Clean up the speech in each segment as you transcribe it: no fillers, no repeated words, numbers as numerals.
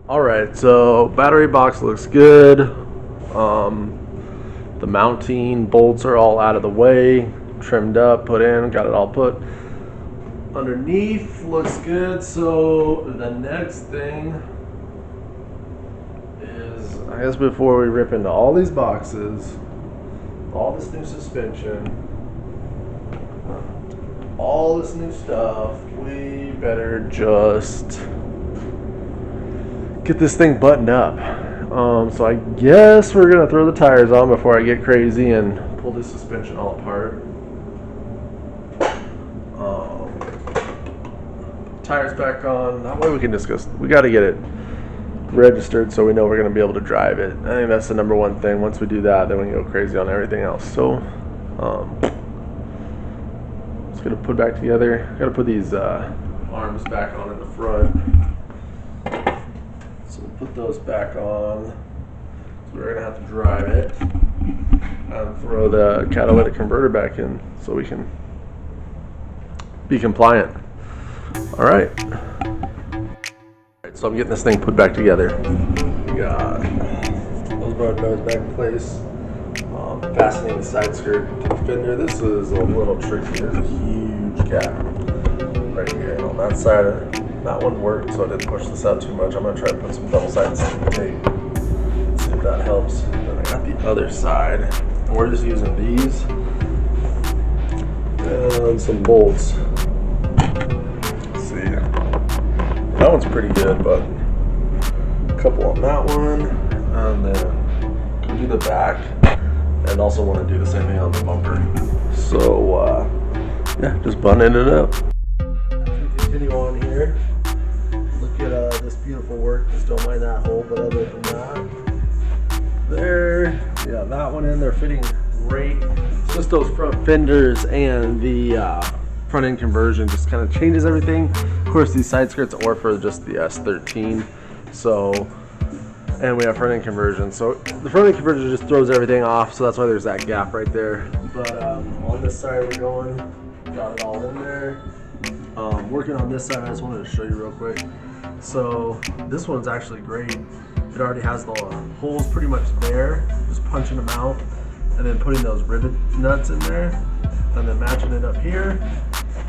Alright, so battery box looks good. The mounting bolts are all out of the way, trimmed up, put in, got it all put underneath. Looks good. So the next thing is, I guess before we rip into all these boxes, all this new suspension, all this new stuff, we better just get this thing buttoned up. So I guess we're gonna throw the tires on before I get crazy and pull this suspension all apart. Tires back on. That way we can discuss. We got to get it registered so we know we're gonna be able to drive it. I think that's the number one thing. Once we do that, then we can go crazy on everything else. So just gonna put back together. Got to put these arms back on in the front. So we'll put those back on. So we're gonna have to drive it and throw the catalytic converter back in so we can be compliant. All right. So I'm getting this thing put back together. We got those road nose back in place. Fastening the side skirt to the fender. This is a little tricky. There's a huge gap right here on that side. That one worked, so I didn't push this out too much. I'm gonna try to put some double-sided tape. See if that helps. Then I got the other side. And we're just using these and some bolts. Let's see. That one's pretty good, but a couple on that one, and then we'll do the back. And also want to do the same thing on the bumper. So yeah, just buttoning it up. We continue on here. Look at this beautiful work. Just don't mind that hole, but other than that, there, yeah, that one in there fitting great. It's just those front fenders and the front end conversion just kind of changes everything. Of course, these side skirts are for just the S13, so. And we have front end conversion. So the front end conversion just throws everything off, so that's why there's that gap right there. But on this side we're going, got it all in there. Working on this side, I just wanted to show you real quick. So this one's actually great. It already has the holes pretty much there, just punching them out, and then putting those rivet nuts in there, and then matching it up here,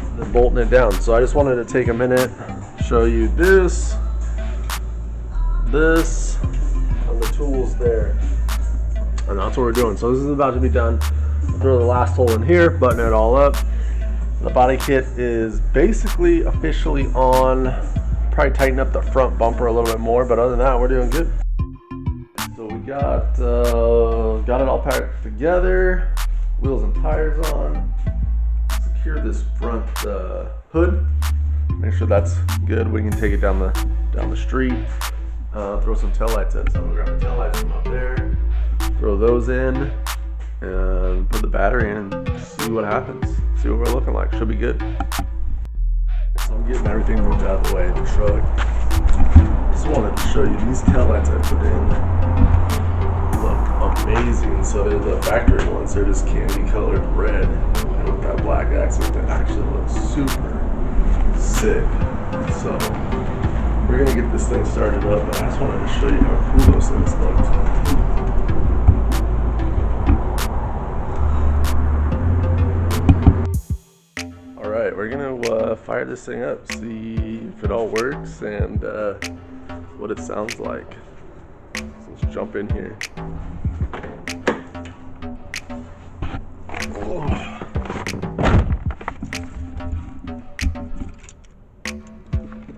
and then bolting it down. So I just wanted to take a minute, show you this, and the tools there. And that's what we're doing. So this is about to be done. I'll throw the last hole in here, button it all up. The body kit is basically officially on. Probably tighten up the front bumper a little bit more, but other than that, we're doing good. So we got it all packed together. Wheels and tires on. Secure this front hood. Make sure that's good. We can take it down the street. Throw some taillights in. So I'm gonna grab the taillights from up there, throw those in, and put the battery in and see what happens. See what we're looking like. Should be good. So I'm getting everything moved out of the way in the truck. Just wanted to show you these taillights I put in. Look amazing. So they're the factory ones. They're just candy colored red, and with that black accent, that actually looks super sick. So we're gonna get this thing started up, but I just wanted to show you how cool those things looked. All right, we're gonna fire this thing up, see if it all works and what it sounds like. So let's jump in here.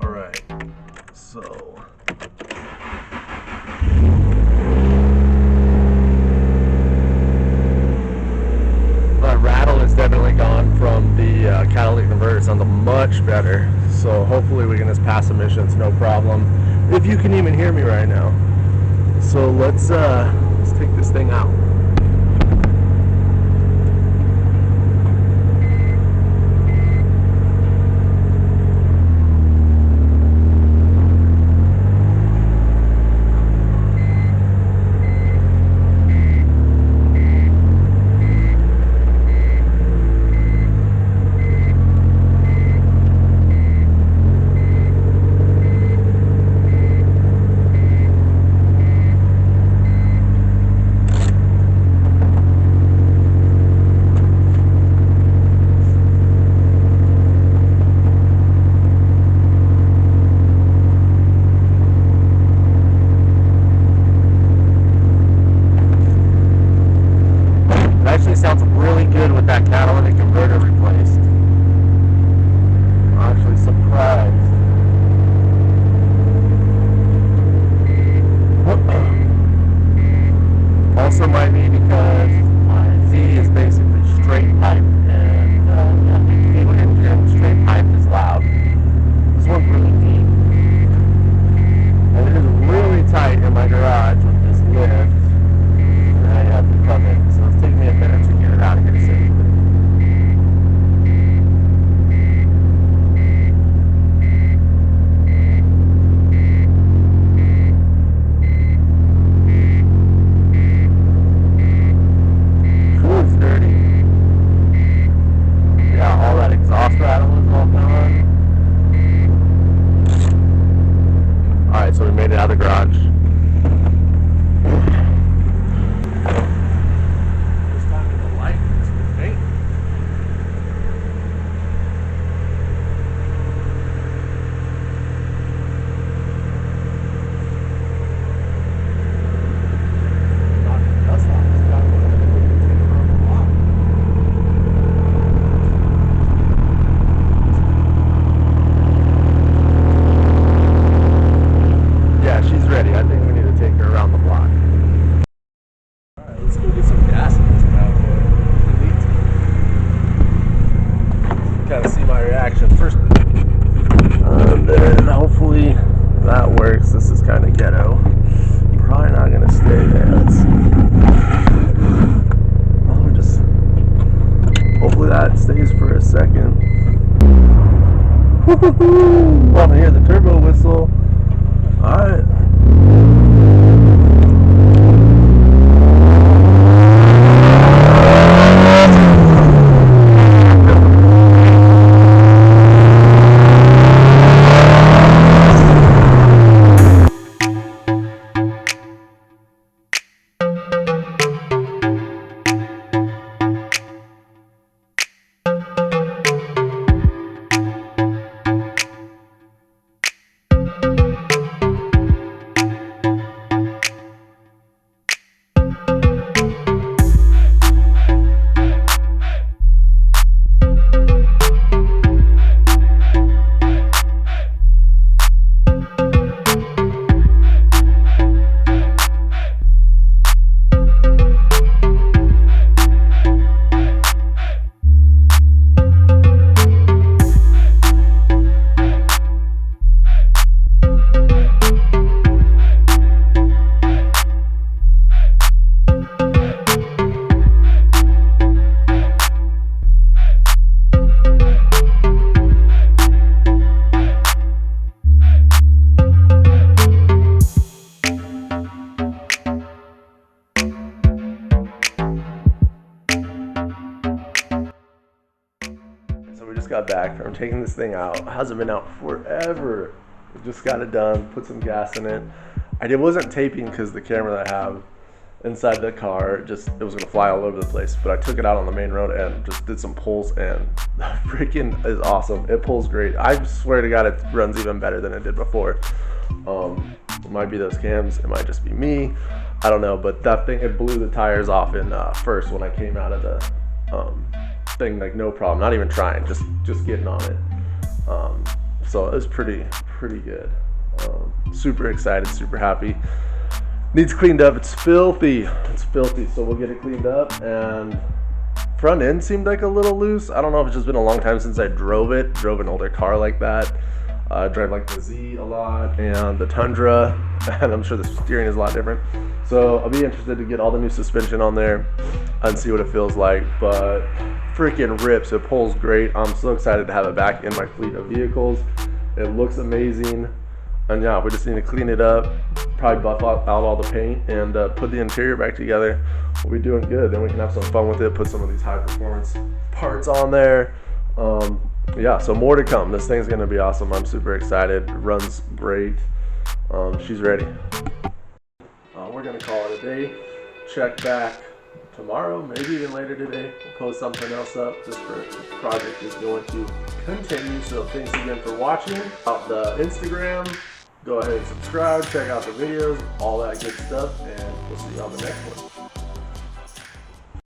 All right. So that rattle is definitely gone from the catalytic converter. It sounds much better. So hopefully we can just pass emissions, no problem. If you can even hear me right now. So let's take this thing out. made it out of the garage. This time with the light, this is paint. First, and then hopefully that works. This is kind of ghetto. Probably not gonna stay there. Hopefully that stays for a second. Woohoo! Oh, I hear the turbo whistle. All right. Got back from taking this thing out. It hasn't been out forever. Just got it done, put some gas in it. I wasn't taping because the camera that I have inside the car, it was gonna fly all over the place, but I took it out on the main road and just did some pulls, and the freaking is awesome. It pulls great. I swear to God, it runs even better than it did before. It might be those cams, it might just be me, I don't know, but that thing, it blew the tires off in first when I came out of the thing, like no problem, not even trying, just getting on it. So it was pretty good. Super excited, super happy. Needs cleaned up. It's filthy, so we'll get it cleaned up. And front end seemed like a little loose. I don't know if it's just been a long time since I drove an older car like that. I drive like the Z a lot and the Tundra, and I'm sure the steering is a lot different. So I'll be interested to get all the new suspension on there and see what it feels like. But freaking rips, it pulls great. I'm so excited to have it back in my fleet of vehicles. It looks amazing. And yeah, we just need to clean it up, probably buff out all the paint, and put the interior back together. We'll be doing good. Then we can have some fun with it, put some of these high performance parts on there. Yeah, so more to come. This thing's gonna be awesome. I'm super excited. It runs great. She's ready. We're gonna call it a day. Check back tomorrow, maybe even later today. We'll post something else up. This project is going to continue. So thanks again for watching. Out the Instagram, go ahead and subscribe, check out the videos, all that good stuff, and we'll see you on the next one.